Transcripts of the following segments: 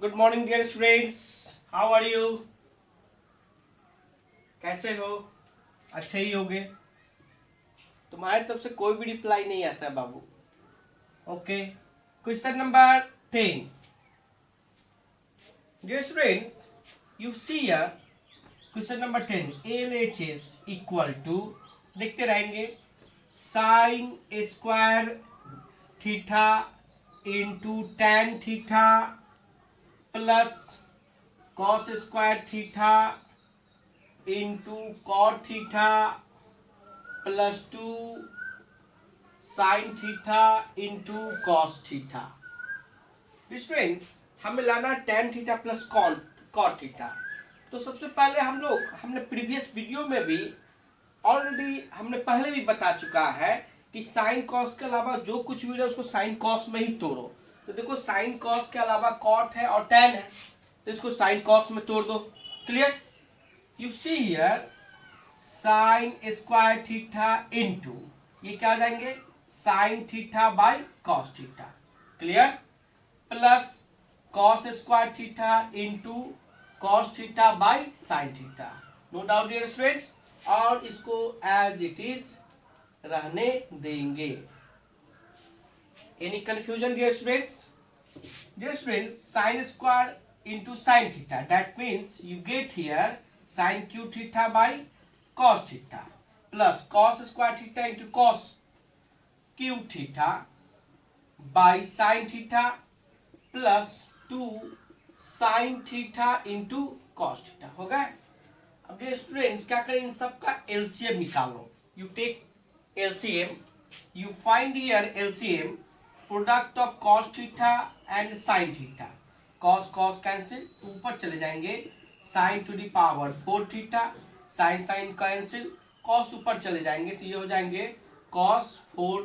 Good morning dear students, how are you? कैसे हो? अच्छे ही होगे। तुम्हारे तरफ से कोई भी रिप्लाई नहीं आता है बाबू। Okay, question number 10। Dear students, you see here question number 10। LHS equal to, देखते रहेंगे, sine square theta into tan theta plus cos square theta into cot theta plus 2 sine theta into cos theta. Students, हमें लाना tan theta plus cot theta. तो सबसे पहले हमने previous video में भी ऑलरेडी हमने पहले भी बता चुका है कि साइन कॉस के अलावा जो कुछ भी है उसको साइन कॉस में ही तोड़ो। तो देखो, साइन कॉस के अलावा कॉट है और टेन है, तो इसको साइन कॉस में तोड़ दो। Clear? You see here sine square theta into, ये क्या आ जाएंगे, sine theta by cos theta. Clear? Plus cos square theta into cos theta by sine theta. No doubt dear students, और इसको एज इट इज रहने देंगे। Any confusion dear students? Dear students, sine square into sine theta, that means you get here sine cube theta बाई cos theta plus cos square theta into cos cube theta by sin theta plus 2 sin theta into cos theta हो गया। अब ये students क्या करें, इन सब का LCM निकालो। You take LCM, you find here LCM product of cos theta and sin theta. cos cos cancel, ऊपर चले जाएंगे, sin to the power 4 theta, sine sine cancel, cos ऊपर चले जाएंगे तो ये हो जाएंगे cos 4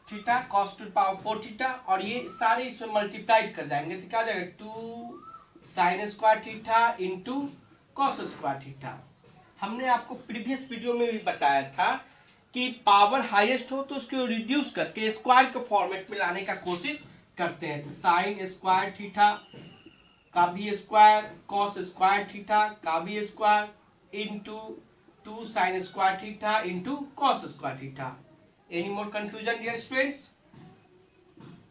theta, cos to power 4 theta, और ये सारे इसमें मल्टीप्लाइड कर जाएंगे तो क्या हो जाएगा 2 sine square theta into cos square theta. हमने आपको प्रीवियस वीडियो में भी बताया था कि पावर हाईएस्ट हो तो उसको रिड्यूस करके स्क्वायर के फॉर्मेट में लाने का कोशिश करते हैं। तो साइन स्क्वायर थीटा का भी स्क्वायर, कॉस स्क्वायर थीटा का भी square into 2 sine square theta into cos square theta. Any more confusion dear students?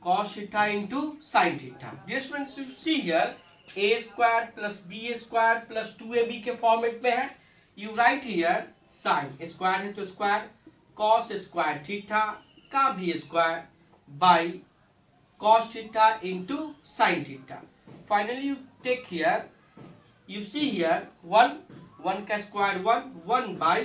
Cos theta into sine theta. Dear students, you see here a square plus B square plus 2ab के format में है। You write here sine square है तो square, cos square theta का भी square by cos theta into sine theta. Finally you take here, you see here 1 का square 1 by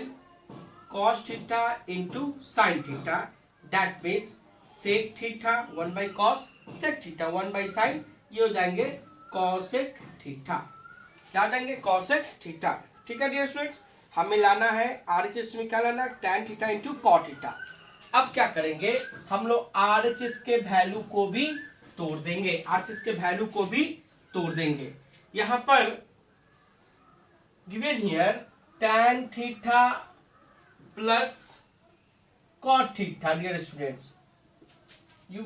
cos theta into sine theta, that means sec theta 1 by cos, sec theta 1 by sine, ये हो जाएंगे cosec theta. क्या हो जाएंगे? Cosec theta. ठीक है dear students, हमें लाना है आरएचएस में, क्या लाना है, tan theta into cot theta. अब क्या करेंगे, हम लोग आरएचएस के वैल्यू को भी तोड़ देंगे, आरएचएस के वैल्यू को भी तोड़ देंगे। यहां पर given here tan theta plus cot theta, dear students, you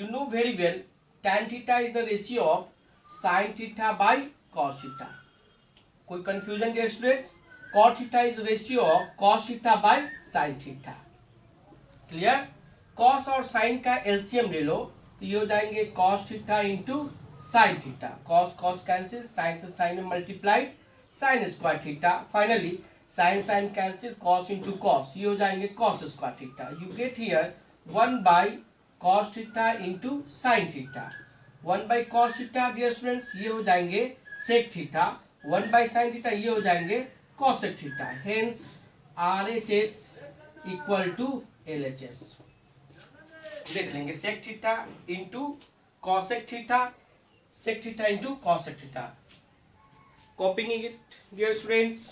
know very well tan theta is the ratio of sin theta by cos theta. कोई confusion dear students? cot theta is ratio of cos theta by sin theta. clear? cos और sin का LCM ले लो तो ये हो जाएंगे cos theta into sin theta, cos cos cancel, sin से sin में multiplied, sine square theta, finally sine sine cancel, cos into cos, ये हो जाएंगे cos square theta. You get here 1 by cos theta into sine theta, 1 by cos theta dear students, ये हो जाएंगे sec theta, 1 by sine theta, ये हो जाएंगे cosec theta. Hence RHS equal to LHS. देख लेंगे sec theta into cosec theta, sec theta into cosec theta. Copying it, dear students.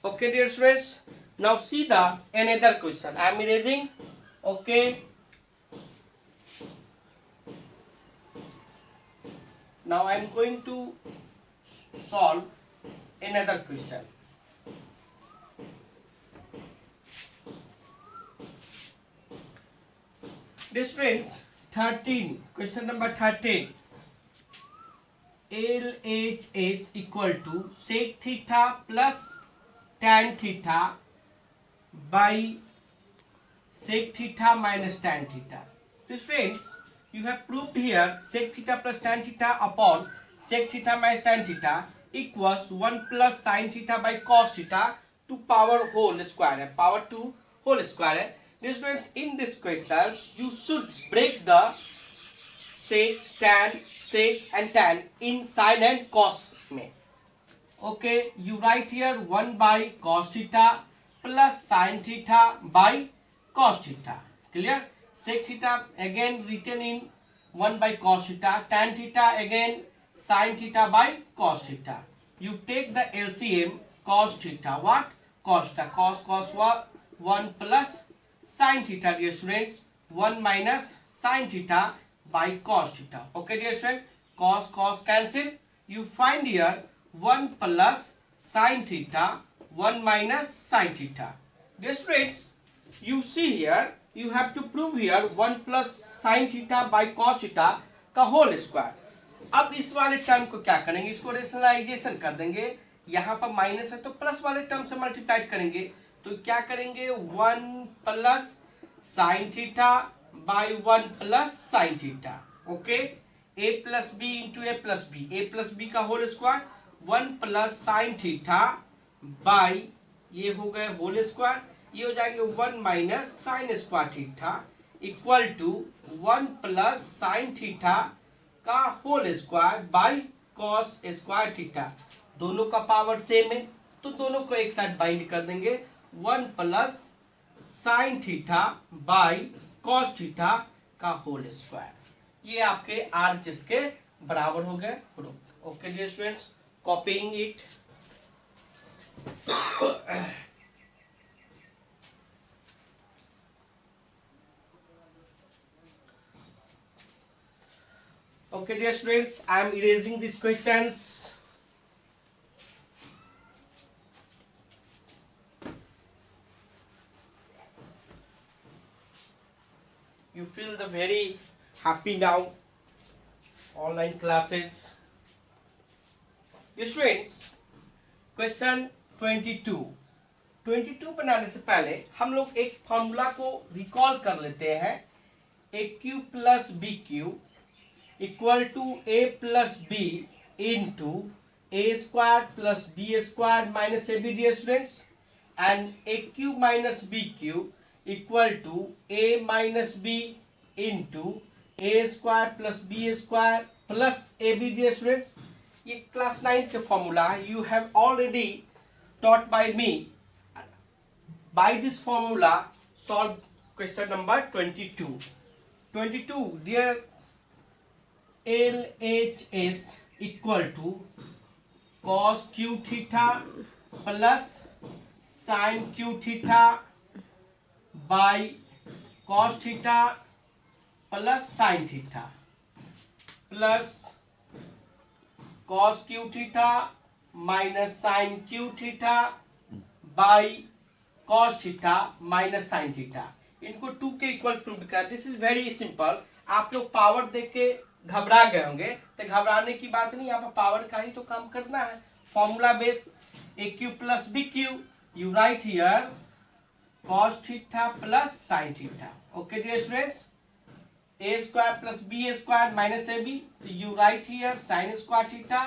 Okay, dear students. Now see the another question. I am erasing. Okay. now I am going to solve another question. This friends, 13, question number 13. LHS equal to sec theta plus tan theta by sec theta minus tan theta. This friends, you have proved here sec theta plus tan theta upon sec theta minus tan theta equals 1 plus sin theta by cos theta to power whole square, power 2 whole square. This friends, in this question you should break the sec, and tan in sin and cos में. Okay, you write here 1 by cos theta plus sin theta by cos theta. Clear? Sec theta again written in 1 by cos theta, tan theta again sin theta by cos theta. You take the LCM cos theta. What? Cos theta. Cos what? 1 plus sin theta, dear students. 1 minus sin theta by cos theta. Okay, dear student. Cos cancel. You find here 1 plus sin theta, 1 minus sin theta. Dear students, you see here, you have to prove here 1 plus sin theta by cos theta का whole square. अब इस वाले term को क्या करेंगे, इसको rationalisation कर देंगे. यहाँ पर माइनस है तो प्लस वाले टर्म से मल्टीप्लाई करेंगे. तो क्या करेंगे 1 plus sine theta by 1 plus sine theta. Okay, a plus B into A plus B का whole square 1 plus sine theta by ये हो गए होल स्क्वायर, ये हो जाएंगे 1 minus sine square theta equal to 1 plus sine theta का whole square by cos square theta. दोनों का पावर सेम है तो दोनों को एक साथ बाइंड कर देंगे. 1 plus sine theta by cos theta का होल स्क्वायर. ये आपके आरएचएस के बराबर हो गए proof. Okay dear students, copying it. Okay dear students, I am erasing these questions. You feel the very happy now. Online classes. Dear students, question 22. 22 बनाने से पहले हम लोग एक फॉर्मूला को रिकॉल कर लेते हैं. A cube plus B cube equal to A plus B into A square plus B square minus A B. Dear students, and A cube minus B cube equal to A minus B into A square plus B square plus A B. Dear students, ये class 9 के formula है. You have already taught by me. By this formula solve question number 22. 22 dear, LHS equal to cos q theta plus sin q theta by cos theta plus sin theta plus cos q theta minus sin q theta by cos theta minus sin theta. इनको 2 के equal prove करा. This is very simple. आप लोग power देख के घबरा गए होंगे, तो घबराने की बात नहीं. यहाँ पर पावर का ही तो काम करना है. Formula base a cube plus B cube, you write here cos theta plus sin theta. Okay dear students, a square plus B square minus A b, you write here sin square theta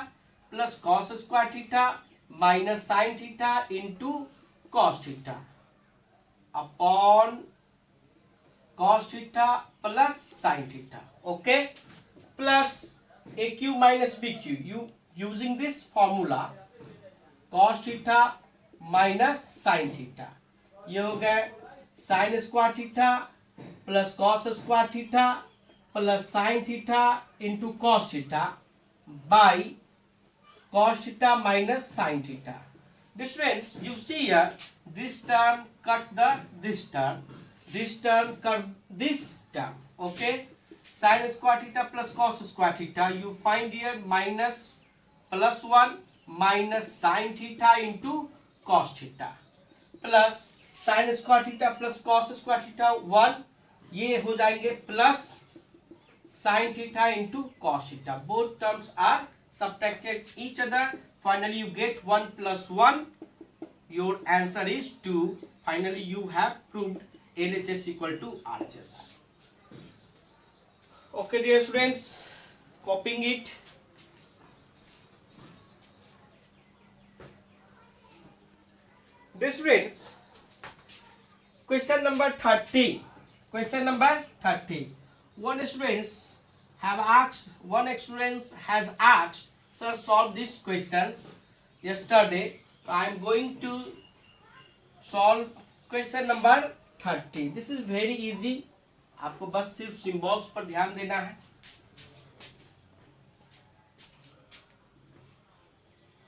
plus cos square theta minus sin theta into cos theta upon cos theta plus sin theta. Okay, plus a cube minus B cube, you using this formula cos theta minus sin theta. ये हो गए sin square theta plus cos square theta plus sin theta into cos theta बाई cos theta minus sin theta. Dear students, you see here this term cut the this term cut this term. Okay, sin square theta plus cos square theta, you find here minus plus 1 minus sin theta into cos theta plus sin square theta plus cos square theta 1, ये हो जाएंगे plus sin theta into cos theta. Both terms are subtracted each other. Finally you get 1 plus 1. Your answer is 2. Finally you have proved LHS equal to RHS. Okay dear students, copying it. Dear students, question number 30. Question number 30. One student has asked, sir, solve these questions yesterday. I am going to solve question number 30. This is very easy. आपको बस सिर्फ symbols पर ध्यान देना है.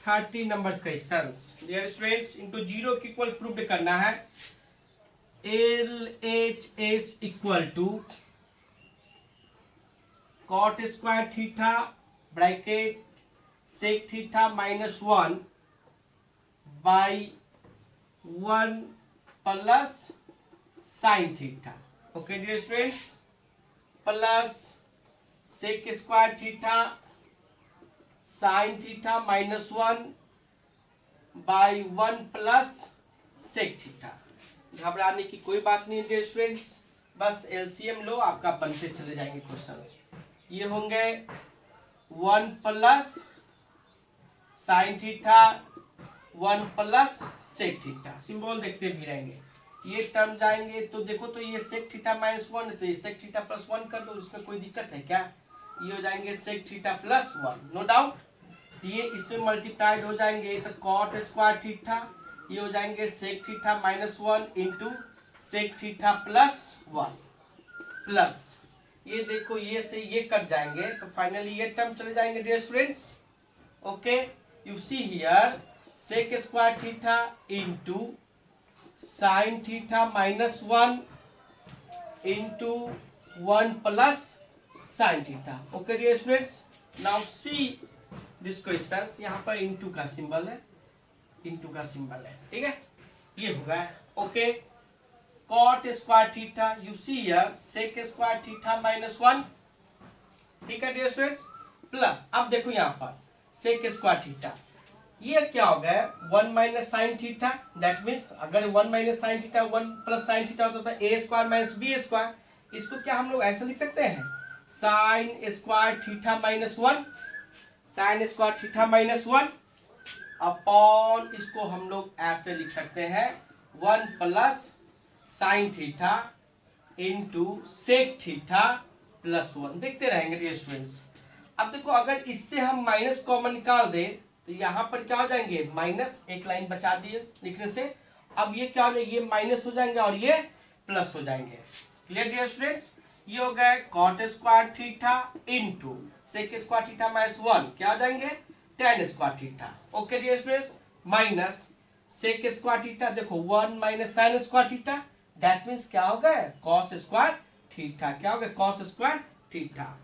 30 number questions. Dear students, इनको zero के equal prove करना है. LHS equal to cot square theta bracket sec theta minus 1 by 1 plus sin theta. Okay dear students, plus sec square theta sin theta minus 1 by 1 plus sec theta. घबराने की कोई बात नहीं dear students, बस LCM लो, आपका बनते चले जाएंगे क्वेश्चंस. ये होंगे 1 plus sin theta 1 plus sec theta. Symbol देखते भी रहेंगे. ये टर्म जाएंगे तो देखो, तो ये sec थीटा माइनस 1 है, तो ये sec थीटा प्लस 1 कर दो. इसमें कोई दिक्कत है क्या? ये हो जाएंगे sec theta plus 1, no doubt. ये इसमें मल्टीप्लाइड हो जाएंगे तो cot स्क्वायर थीटा, ये हो जाएंगे sec theta minus 1 into sec theta plus 1 plus ये देखो, ये से ये कट जाएंगे तो फाइनली ये टर्म चले जाएंगे dear students. Okay, you see here sec square theta into sin theta minus 1 into 1 plus sin theta. Okay dear students, now see this questions. यहाँ पर इंटू का सिंबल है, इंटू का सिंबल है, ठीक है. ये हो गया. Okay, cot square theta, you see here sec square theta minus 1, ठीक है डियर स्टूडेंट्स, प्लस अब देखो यहाँ पर sec स्क्वायर थीटा, ये क्या हो गया 1 minus sine theta. That means अगर 1 minus sine theta 1 plus sine theta होता था a square minus b square. इसको क्या हम लोग ऐसा लिख सकते हैं, sine square theta minus 1, sine square theta minus 1 upon, इसको हम लोग ऐसे लिख सकते हैं 1 plus sine theta into sec theta plus 1. देखते रहेंगे डियर स्टूडेंट्स. अब देखो, अगर इससे हम माइनस कॉमन निकाल दे तो यहाँ पर क्या हो जाएंगे, माइनस, एक लाइन बचा दिए लिखने से. अब ये क्या हो जाएगा, ये माइनस हो जाएंगे और ये प्लस हो जाएंगे. Clear dear students. ये हो गया cot square theta into sec square theta minus 1, क्या हो जाएंगे tan square theta. Okay dear students, minus sec square theta, देखो 1 minus sine square theta, that means क्या हो गया cos स्क्वायर थीटा. क्या हो गया cos square theta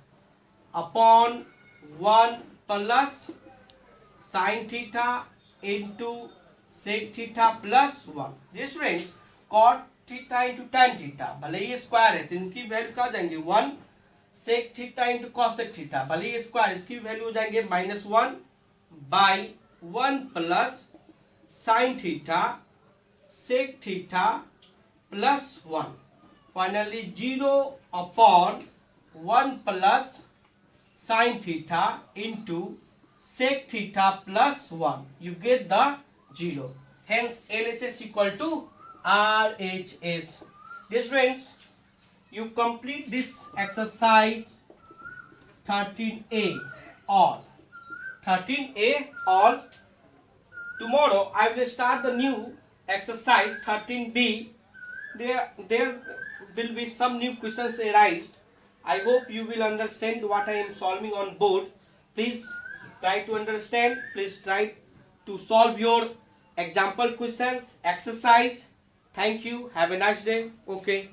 upon 1 plus sine theta into sec theta plus 1. Dear students, cot theta into tan theta, भले ये square है तो इनकी वैल्यू क्या हो जाएंगे 1, sec theta into cosec theta, भले ये स्क्वायर, इसकी वैल्यू हो जाएंगे minus 1 by 1 plus sine theta sec theta plus 1. Finally 0 upon 1 plus sine theta into sec theta plus 1. You get the 0. Hence LHS equal to RHS. Dear students, you complete this exercise 13A all. 13A all. Tomorrow I will start the new exercise 13B. There will be some new questions arise. I hope you will understand what I am solving on board. Please try to understand. Please try to solve your example questions, exercise. Thank you. Have a nice day. Okay.